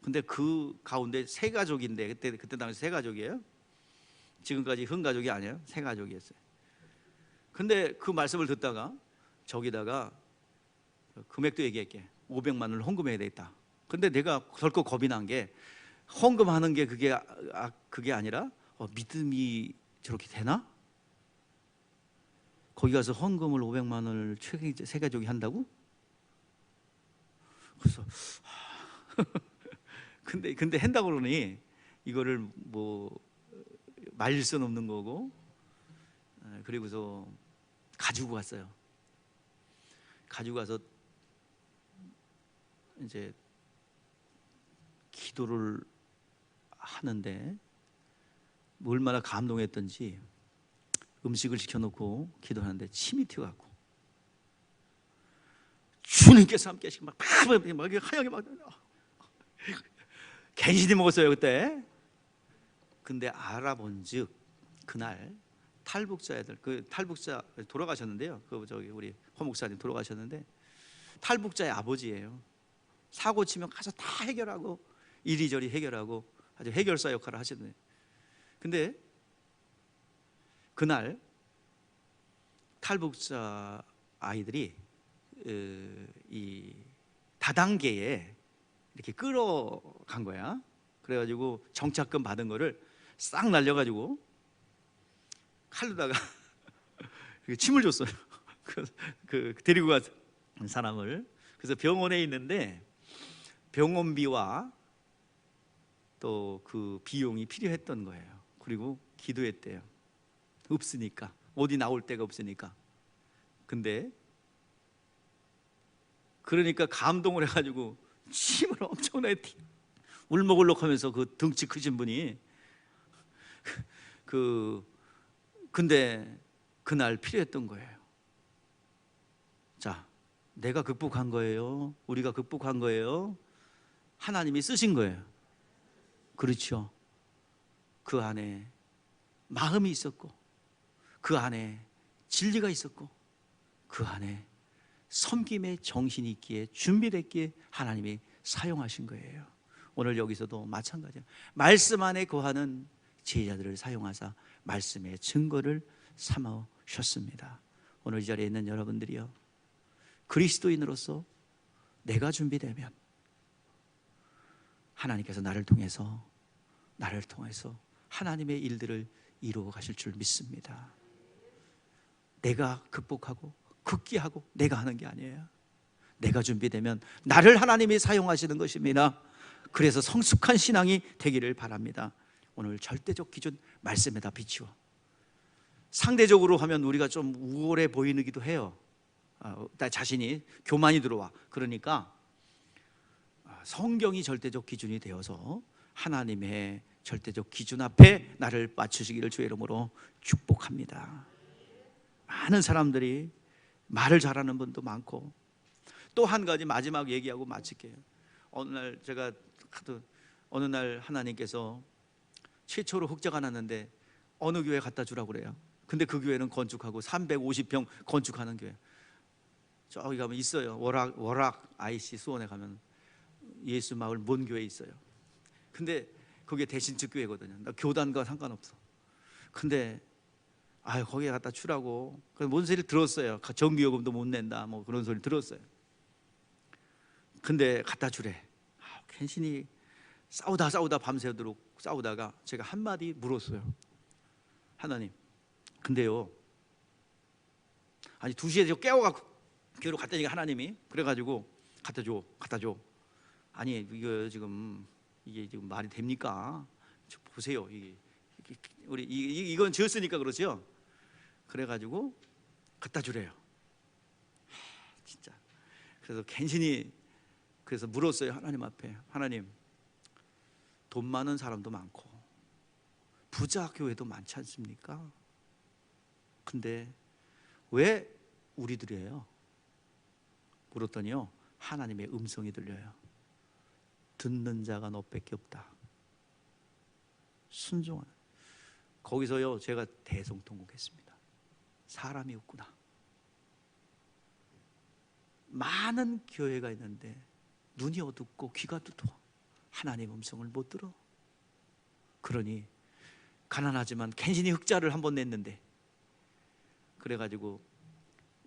S1: 근데 그 가운데 세 가족인데, 그때 당시 세 가족이에요. 지금까지 한 가족이 아니에요. 세 가족이었어요. 근데 그 말씀을 듣다가 저기다가 금액도 얘기할게. 500만 원을 헌금해야 되겠다. 근데 내가 덜컥 겁이 난 게, 헌금하는 게 그게 아니라 믿음이 저렇게 되나? 거기 가서 헌금을 500만 원을 세 가족이 한다고? 그래서 근데 한다고 그러니 이거를 뭐 말릴 수는 없는 거고, 그리고서 가지고 갔어요. 가지고 가서 이제 기도를 하는데 얼마나 감동했던지, 음식을 시켜놓고 기도하는데 침이 튀어갖고 주님께서 함께 하시고 막 하얗게 막 갠신히 먹었어요 그때. 근데 알아본즉 그날 탈북자애들, 그 탈북자 돌아가셨는데요. 그 저기 우리 허 목사님 돌아가셨는데 탈북자의 아버지예요. 사고 치면 가서 다 해결하고 이리저리 해결하고 아주 해결사 역할을 하셨네요. 근데 그날 탈북자 아이들이 이 다단계에 이렇게 끌어간 거야. 그래가지고 정착금 받은 거를 싹 날려가지고 칼로다가 침을 줬어요. 그 데리고 간 사람을. 그래서 병원에 있는데 병원비와 또 그 비용이 필요했던 거예요. 그리고 기도했대요. 없으니까, 어디 나올 데가 없으니까. 근데 그러니까 감동을 해가지고 침을 엄청나게 울먹울먹하면서 그 덩치 크신 분이 근데 그날 필요했던 거예요. 자, 내가 극복한 거예요? 우리가 극복한 거예요? 하나님이 쓰신 거예요. 그렇죠. 그 안에 마음이 있었고, 그 안에 진리가 있었고, 그 안에 섬김의 정신이 있기에, 준비됐기에 하나님이 사용하신 거예요. 오늘 여기서도 마찬가지예요. 말씀 안에 거하는 제자들을 사용하사 말씀의 증거를 삼으셨습니다. 오늘 이 자리에 있는 여러분들이요, 그리스도인으로서 내가 준비되면 하나님께서 나를 통해서 하나님의 일들을 이루어 가실 줄 믿습니다. 내가 극복하고 극기하고 내가 하는 게 아니에요. 내가 준비되면 나를 하나님이 사용하시는 것입니다. 그래서 성숙한 신앙이 되기를 바랍니다. 오늘 절대적 기준 말씀에다 비추어. 상대적으로 하면 우리가 좀 우월해 보이기도 해요. 나 자신이 교만이 들어와. 그러니까 성경이 절대적 기준이 되어서 하나님의 절대적 기준 앞에 나를 맞추시기를 주의 이름으로 축복합니다. 많은 사람들이 말을 잘하는 분도 많고, 또 한 가지 마지막 얘기하고 마칠게요. 어느 날 하나님께서 최초로 흑자가 났는데 어느 교회 갖다 주라고 그래요. 근데 그 교회는 건축하고 350평 건축하는 교회. 저기 가면 있어요. 월악 IC 수원에 가면 예수마을 문교회 있어요. 근데 그게 대신측 교회거든요. 나 교단과 상관없어. 근데 거기에 갖다 주라고. 뭔 소리를 들었어요. 정기요금도 못 낸다, 뭐 그런 소리 들었어요. 근데 갖다 주래. 괜시니 싸우다 밤새도록 싸우다가 제가 한마디 물었어요. 하나님, 근데요, 2시에 저 깨워갖고 교회로 갔다니까 하나님이 그래가지고 갖다 줘. 아니 이게 지금 말이 됩니까? 보세요. 이건 지었으니까 그렇죠. 그래가지고 갖다 주래요. 진짜. 그래서 괜시니 그래서 물었어요. 하나님 앞에. 하나님, 돈 많은 사람도 많고 부자 교회도 많지 않습니까? 근데 왜 우리들이에요? 물었더니요, 하나님의 음성이 들려요. 듣는 자가 너밖에 없다. 순종하는. 거기서요 제가 대성통곡했습니다. 사람이 없구나. 많은 교회가 있는데 눈이 어둡고 귀가 두터워 하나님 음성을 못 들어. 그러니 가난하지만 괜시니 흑자를 한번 냈는데, 그래가지고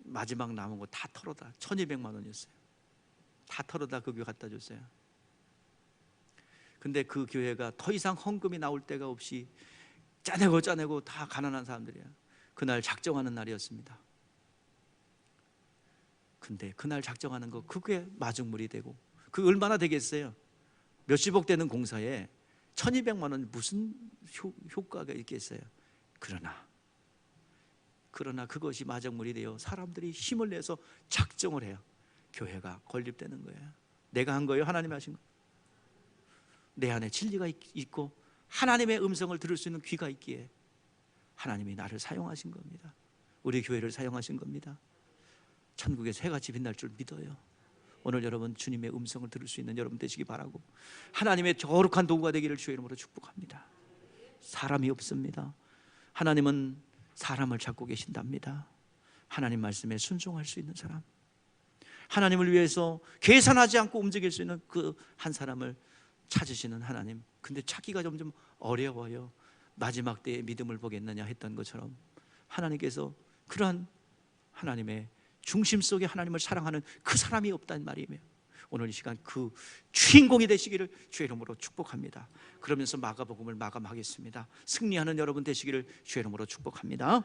S1: 마지막 남은 거 다 털어다 1200만 원이었어요. 다 털어다 그 교회 갖다 줬어요. 근데 그 교회가 더 이상 헌금이 나올 데가 없이 짜내고 다 가난한 사람들이야. 그날 작정하는 날이었습니다. 근데 그날 작정하는 거 그게 마중물이 되고, 그 얼마나 되겠어요? 몇십억 되는 공사에 1200만 원 무슨 효과가 있겠어요? 그러나 그것이 마중물이 되어 사람들이 힘을 내서 작정을 해요. 교회가 건립되는 거예요. 내가 한 거예요? 하나님이 하신 거예요? 내 안에 진리가 있고 하나님의 음성을 들을 수 있는 귀가 있기에 하나님이 나를 사용하신 겁니다. 우리 교회를 사용하신 겁니다. 천국에서 해같이 빛날 줄 믿어요. 오늘 여러분 주님의 음성을 들을 수 있는 여러분 되시기 바라고, 하나님의 거룩한 도구가 되기를 주의 이름으로 축복합니다. 사람이 없습니다. 하나님은 사람을 찾고 계신답니다. 하나님 말씀에 순종할 수 있는 사람, 하나님을 위해서 계산하지 않고 움직일 수 있는 그 한 사람을 찾으시는 하나님. 근데 찾기가 점점 어려워요. 마지막 때에 믿음을 보겠느냐 했던 것처럼 하나님께서 그러한 하나님의 중심 속에 하나님을 사랑하는 그 사람이 없다는 말이며, 오늘 이 시간 그 주인공이 되시기를 주의 이름으로 축복합니다. 그러면서 마가복음을 마감하겠습니다. 승리하는 여러분 되시기를 주의 이름으로 축복합니다.